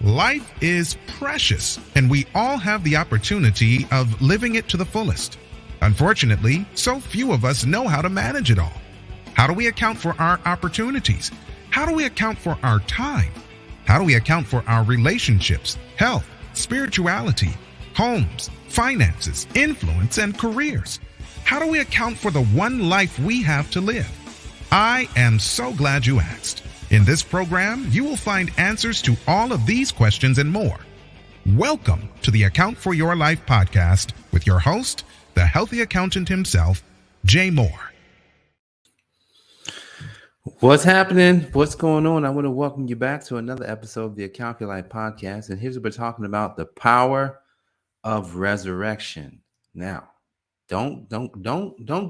Life is precious, and we all have the opportunity of living it to the fullest. Unfortunately, so few of us know how to manage it all. How do we account for our opportunities? How do we account for our time? How do we account for our relationships, health, spirituality, homes, finances, influence, and careers? How do we account for the one life we have to live? I am so glad you asked. In this program, you will find answers to all of these questions and more. Welcome to the Account for Your Life podcast with your host, the healthy accountant himself, Jay Moore. What's happening? What's going on? I want to welcome you back to another episode of the I AFYL Podcast. And here's what we're talking about: the power of resurrection. Now, don't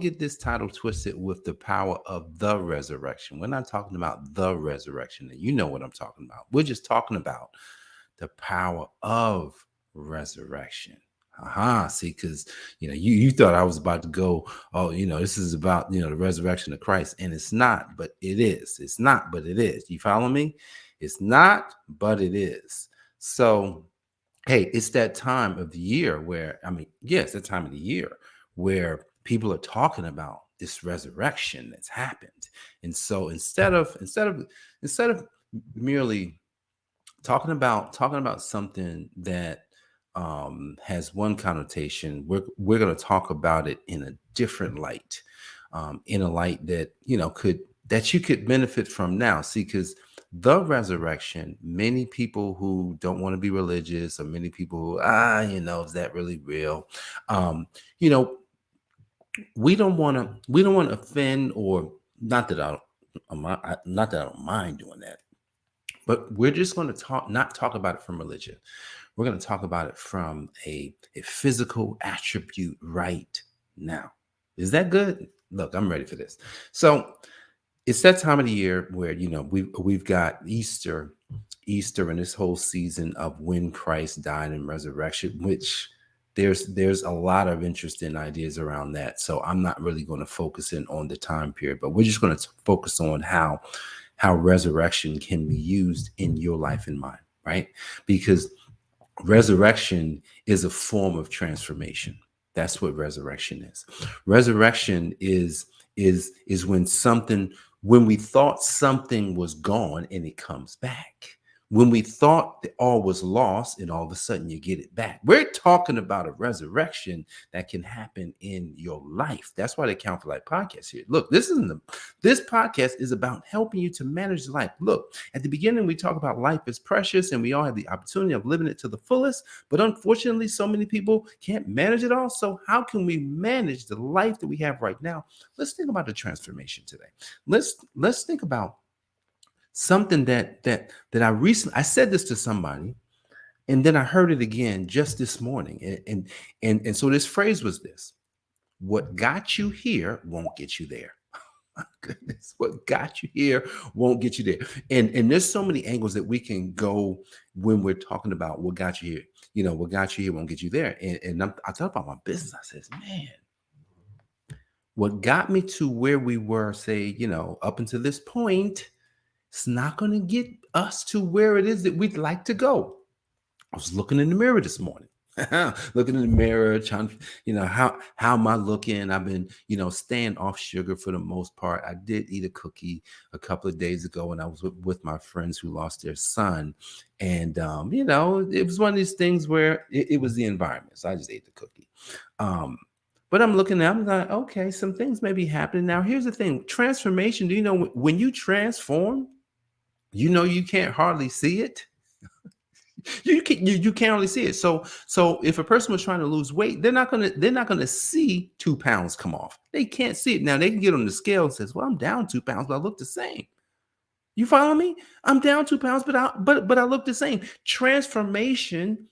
get this title twisted with the power of the resurrection. We're not talking about the resurrection, and you know what I'm talking about. We're just talking about the power of resurrection. See, because you thought I was about to go, this is about the resurrection of Christ, and it's not, but it is. It's not, but it is. You follow me? It's not, but it is. So, hey, it's that time of the year where it's that time of the year where people are talking about this resurrection that's happened. And so instead of merely talking about something that has one connotation, we're going to talk about it in a different light, in a light that you could benefit from now. See, because the resurrection, many people who don't want to be religious, or many people who is that really real? We don't want to offend, or not that I don't mind doing that, but we're just going to not talk about it from religion. We're going to talk about it from a physical attribute right now. Is that good? Look, I'm ready for this. So it's that time of the year where we've got Easter and this whole season of when Christ died and resurrection, which there's a lot of interesting ideas around that. So I'm not really going to focus in on the time period, but we're just going to focus on how resurrection can be used in your life and mine, right? Because resurrection is a form of transformation. That's what resurrection is. Resurrection is when we thought something was gone and it comes back. When we thought that all was lost and all of a sudden you get it back. We're talking about a resurrection that can happen in your life. That's why they Account for Life podcast here. Look, this podcast is about helping you to manage life. Look, at the beginning, we talk about life is precious and we all have the opportunity of living it to the fullest. But unfortunately, so many people can't manage it all. So how can we manage the life that we have right now? Let's think about the transformation today. Let's think about something that I said this to somebody, and then I heard it again just this morning. And so this phrase was this: what got you here won't get you there. My goodness, what got you here won't get you there. And there's so many angles that we can go when we're talking about what got you here. What got you here won't get you there. And I talk about my business. I says, man, what got me to where we were, say, up until this point, it's not going to get us to where it is that we'd like to go. I was looking in the mirror this morning, looking in the mirror, trying, how am I looking? I've been, staying off sugar for the most part. I did eat a cookie a couple of days ago, and I was with my friends who lost their son. And, it was one of these things where it was the environment. So I just ate the cookie. But I'm looking at, I'm like, okay, some things may be happening. Now, here's the thing. Transformation, do you know when you transform, you can't hardly see it. You can't hardly see it. So if a person was trying to lose weight, they're not gonna see 2 pounds come off. They can't see it. Now they can get on the scale and says, well, I'm down 2 pounds, but I look the same. You follow me? I'm down 2 pounds, but I look the same. Transformation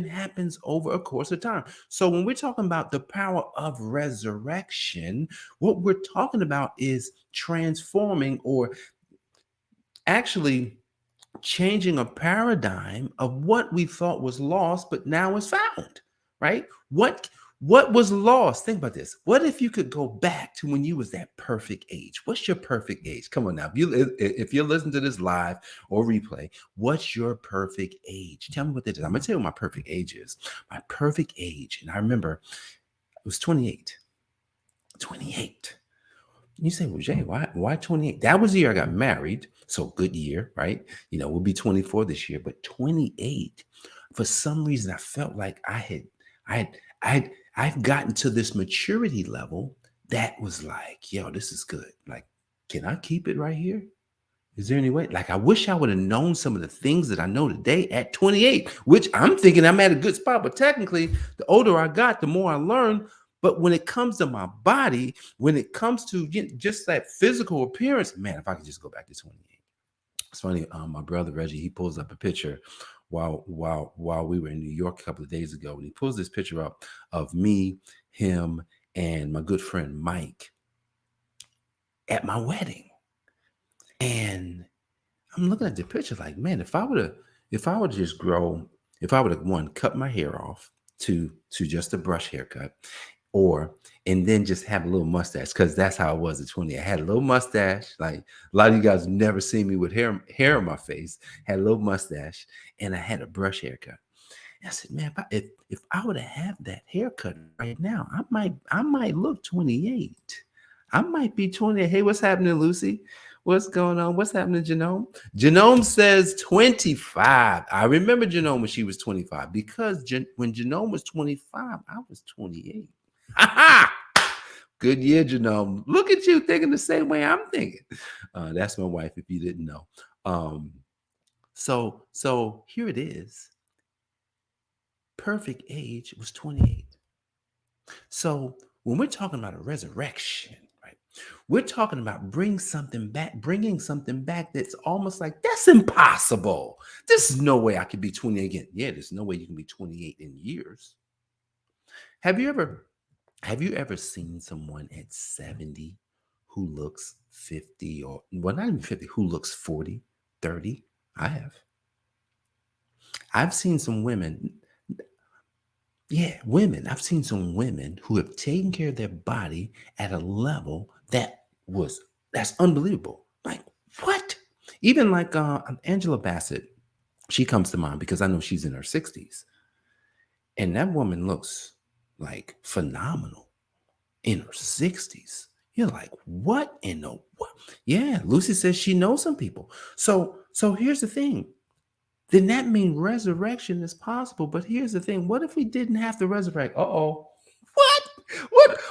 happens over a course of time. So when we're talking about the power of resurrection, what we're talking about is transforming, or actually changing a paradigm of what we thought was lost, but now is found, right? What What was lost? Think about this. What if you could go back to when you was that perfect age? What's your perfect age? Come on now. If you're listening to this live or replay, what's your perfect age? Tell me what that is. I'm gonna tell you what my perfect age is. My perfect age, and I remember it was 28. 28. You say, well, Jay, why 28? That was the year I got married. So good year, right? We'll be 24 this year, but 28, for some reason, I felt like I had, I I've gotten to this maturity level that was like, yo, this is good. Like, can I keep it right here? Is there any way? Like, I wish I would have known some of the things that I know today at 28, which I'm thinking I'm at a good spot. But technically, the older I got, the more I learned. But when it comes to my body, when it comes to just that physical appearance, man, if I could just go back to 28. It's funny. My brother Reggie, he pulls up a picture while we were in New York a couple of days ago, and he pulls this picture up of me, him, and my good friend Mike at my wedding. And I'm looking at the picture like, man, if I would just grow, if I would have cut my hair off to just a brush haircut, and then just have a little mustache, because that's how I was at 20. I had a little mustache. Like, a lot of you guys never seen me with hair on my face. Had a little mustache, and I had a brush haircut. And I said, man, if I would have that haircut right now, I might look 28. I might be 28. Hey, what's happening, Lucy? What's going on? What's happening, Genome? Genome says 25. I remember Genome when she was 25, because when Genome was 25, I was 28. Good year, Genome. Look at you thinking the same way I'm thinking. That's my wife, if you didn't know. So here it is. Perfect age was 28. So when we're talking about a resurrection, right, we're talking about bringing something back that's almost like, that's impossible. There's no way I could be 28 again. Yeah, there's no way you can be 28 in years. Have you ever seen someone at 70 who looks 50, or, well, not even 50, who looks 40, 30? I have. I've seen some women. Yeah, women. I've seen some women who have taken care of their body at a level that's unbelievable. Like, what? Even like Angela Bassett, she comes to mind because I know she's in her 60s. And that woman looks like phenomenal in her 60s. You're like, what in the what? Yeah, Lucy says she knows some people. So here's the thing. Then that means resurrection is possible. But here's the thing. What if we didn't have to resurrect? Uh-oh. What?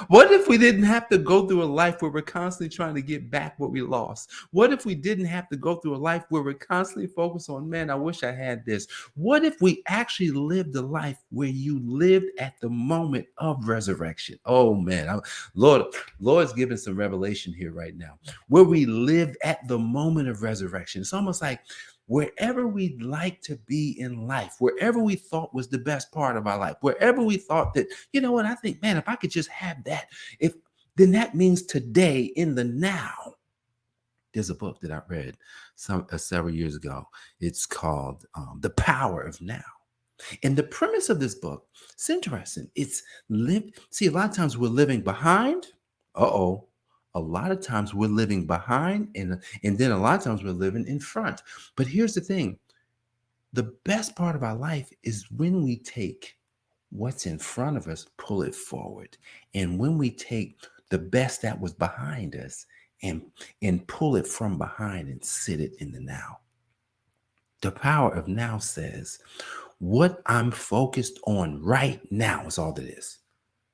What if we didn't have to go through a life where we're constantly trying to get back what we lost? What if we didn't have to go through a life where we're constantly focused on, man, I wish I had this? What if we actually lived a life where you lived at the moment of resurrection? Oh man, Lord's giving some revelation here right now. Where we lived at the moment of resurrection. It's almost like wherever we'd like to be in life, wherever we thought was the best part of our life, wherever we thought that, you know what, I think, man, if I could just have that, then that means today, in the now. There's a book that I read several years ago. It's called The Power of Now. And the premise of this book, it's interesting. See, a lot of times we're living behind. Uh-oh. A lot of times we're living behind, and then a lot of times we're living in front. But here's the thing. The best part of our life is when we take what's in front of us, pull it forward. And when we take the best that was behind us and pull it from behind and sit it in the now. The power of now says, what I'm focused on right now is all that is.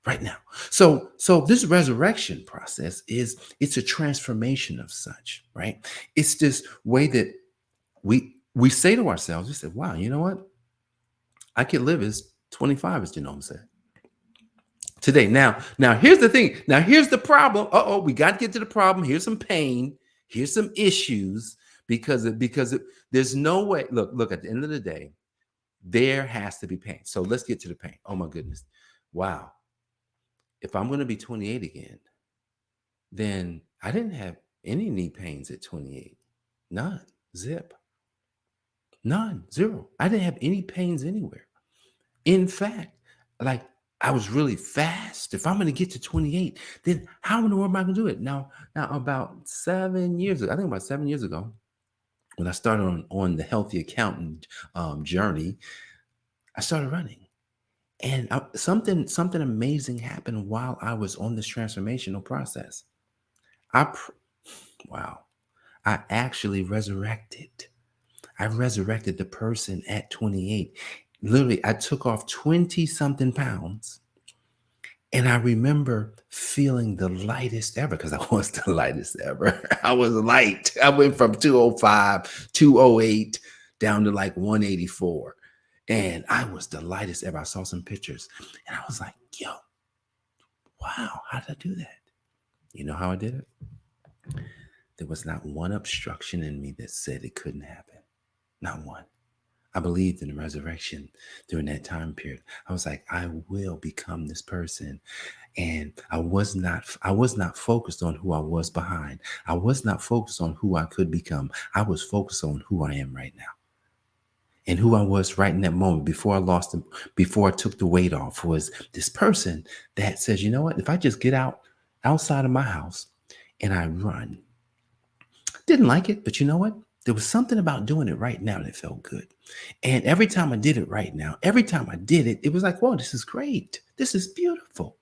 Right now. So this resurrection process it's a transformation of such, right? It's this way that we say to ourselves, we say, wow, you know what? I could live as 25, as Genome said. Today. Now here's the thing. Now here's the problem. We got to get to the problem. Here's some pain. Here's some issues because there's no way. Look, at the end of the day, there has to be pain. So let's get to the pain. Oh my goodness. Wow. If I'm going to be 28 again, then I didn't have any knee pains at 28. None. Zip. None. Zero. I didn't have any pains anywhere. In fact, like I was really fast. If I'm going to get to 28, then how in the world am I going to do it? Now about 7 years ago, I think about 7 years ago, when I started on the healthy accountant journey, I started running. And something amazing happened while I was on this transformational process. Wow, I actually resurrected. I resurrected the person at 28. Literally, I took off 20 something pounds. And I remember feeling the lightest ever, because I was the lightest ever. I was light. I went from 205, 208 down to like 184. And I was the lightest ever. I saw some pictures and I was like, yo, wow, how did I do that? You know how I did it? There was not one obstruction in me that said it couldn't happen. Not one. I believed in the resurrection during that time period. I was like, I will become this person. And I was not focused on who I was behind. I was not focused on who I could become. I was focused on who I am right now. And who I was right in that moment before I lost him, before I took the weight off, was this person that says, you know what, if I just get outside of my house and I run, didn't like it, but you know what? There was something about doing it right now that felt good. And every time I did it right now, every time I did it, it was like, whoa, this is great. This is beautiful.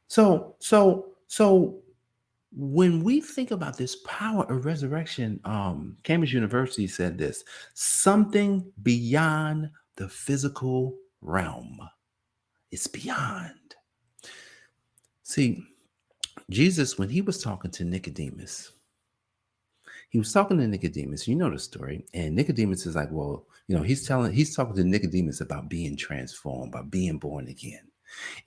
So when we think about this power of resurrection, Cambridge University said this: something beyond the physical realm. It's beyond. See, Jesus, when he was talking to Nicodemus, you know the story. And Nicodemus is like, well, he's talking to Nicodemus about being transformed, about being born again.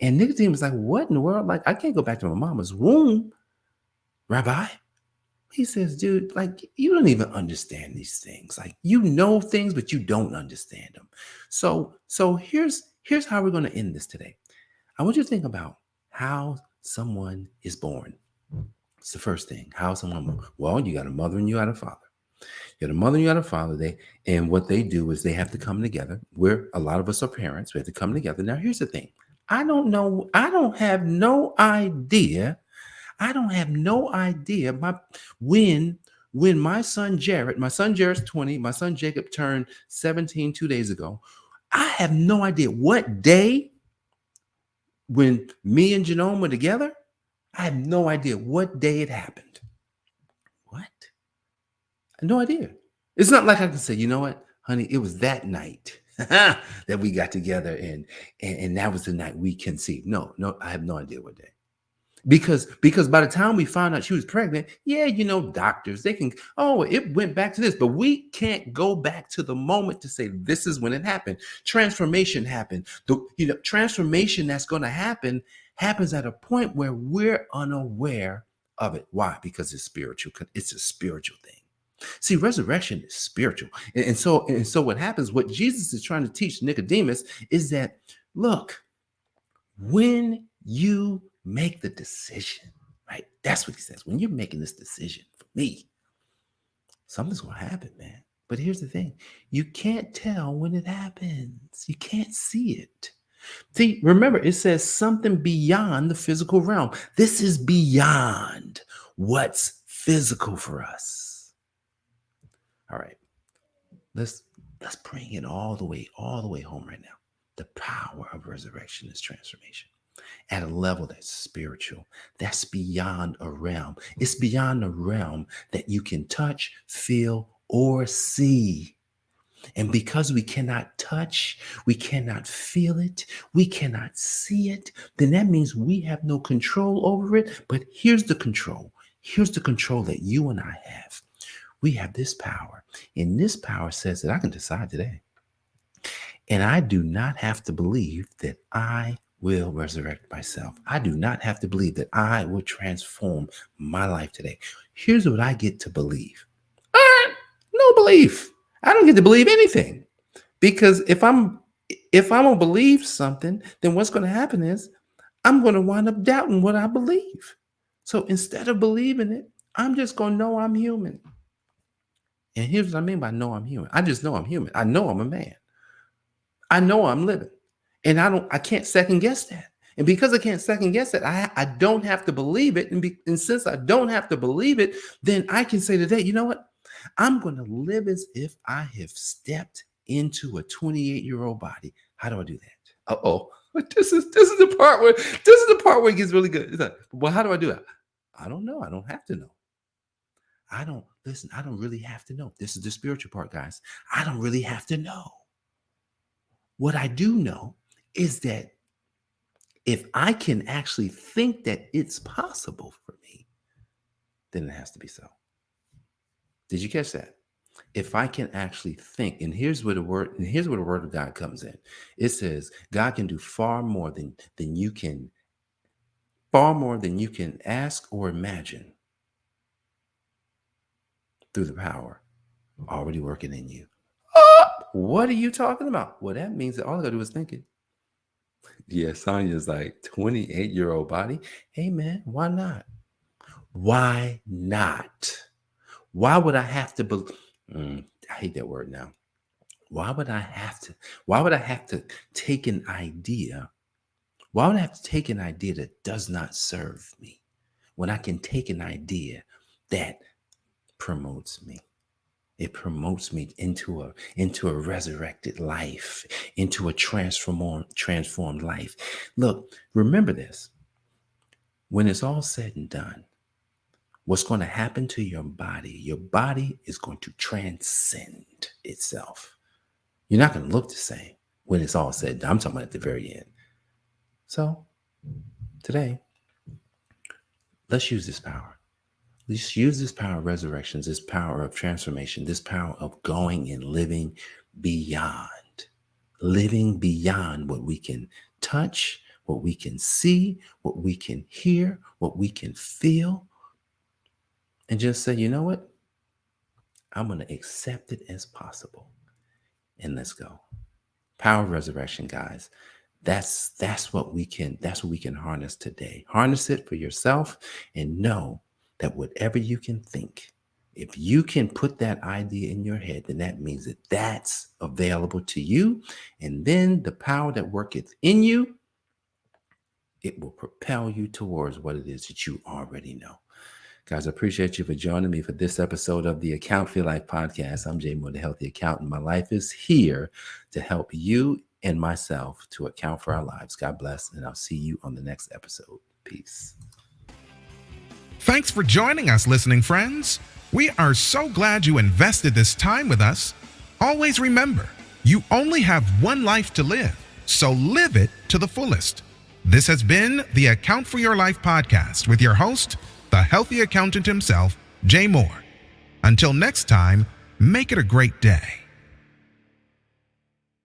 And Nicodemus is like, what in the world? Like, I can't go back to my mama's womb, Rabbi. He says, dude, like, you don't even understand these things. Like, you know things, but you don't understand them. So here's how we're going to end this today. I want you to think about how someone is born. It's the first thing. How someone born. Well, you got a mother and you got a father. You got a mother and you got a father. And what they do is they have to come together. A lot of us are parents. We have to come together. Now, here's the thing. I don't know. I don't have no idea. When my son Jared's 20, my son Jacob turned 17 2 days ago. I have no idea what day when me and Janome were together. I have no idea what day it happened. What? No idea. It's not like I can say, you know what, honey, it was that night that we got together and that was the night we conceived. No, I have no idea what day. Because by the time we found out she was pregnant, doctors, they can, it went back to this, but we can't go back to the moment to say this is when it happened. Transformation happened. Transformation that's going to happen happens at a point where we're unaware of it. Why? Because it's spiritual. It's a spiritual thing. See, resurrection is spiritual. And so what happens, what Jesus is trying to teach Nicodemus is that, look, when you make the decision, right? That's what he says. When you're making this decision for me, something's going to happen, man. But here's the thing. You can't tell when it happens. You can't see it. See, remember, it says something beyond the physical realm. This is beyond what's physical for us. All right. Let's bring it all the way home right now. The power of resurrection is transformation at a level that's spiritual, that's beyond a realm. It's beyond a realm that you can touch, feel, or see. And because we cannot touch, we cannot feel it, we cannot see it, then that means we have no control over it. But here's the control. Here's the control that you and I have. We have this power. And this power says that I can decide today. And I do not have to believe that I will resurrect myself. I do not have to believe that I will transform my life today. Here's what I get to believe. No belief. I don't get to believe anything. Because if I'm gonna believe something, then what's going to happen is I'm going to wind up doubting what I believe. So instead of believing it, I'm just going to know I'm human. And here's what I mean by know I'm human. I just know I'm human. I know I'm a man. I know I'm living. And I can't second guess that. And because I can't second guess it, I don't have to believe it. And since I don't have to believe it, then I can say today, you know what? I'm going to live as if I have stepped into a 28-year-old body. How do I do that? Uh-oh. This is the part where it gets really good. It's like, well, how do I do that? I don't know. I don't have to know. I don't really have to know. This is the spiritual part, guys. I don't really have to know. What I do know is that if I can actually think that it's possible for me, then it has to be so. Did you catch that? If I can actually think, and here's where the word of God comes in. It says God can do far more than you can ask or imagine through the power already working in you. What are you talking about? Well, that means that all I gotta do is think it. Yeah, Sonia's like 28-year-old body. Hey man, why not? Why not? Why would I have to believe? I hate that word now. Why would I have to take an idea? Why would I have to take an idea that does not serve me when I can take an idea that promotes me? It promotes me into a resurrected life, into a transformed life. Look, remember this. When it's all said and done, what's going to happen to your body is going to transcend itself. You're not going to look the same when it's all said and done. I'm talking about at the very end. So today, let's use this power. Let's use this power of resurrections, this power of transformation, this power of going and living beyond what we can touch, what we can see, what we can hear, what we can feel. And just say, you know what? I'm going to accept it as possible. And let's go. Power of resurrection, guys. That's what we can harness today. Harness it for yourself and know that whatever you can think, if you can put that idea in your head, then that means that that's available to you. And then the power that worketh in you, it will propel you towards what it is that you already know. Guys, I appreciate you for joining me for this episode of the I AFYL Life Podcast. I'm Jay Moore, the Healthy Accountant. My life is here to help you and myself to account for our lives. God bless, and I'll see you on the next episode. Peace. Thanks for joining us, listening friends. We are so glad you invested this time with us. Always remember, you only have one life to live, so live it to the fullest. This has been the Account for Your Life podcast with your host, the healthy accountant himself, Jay Moore. Until next time, make it a great day.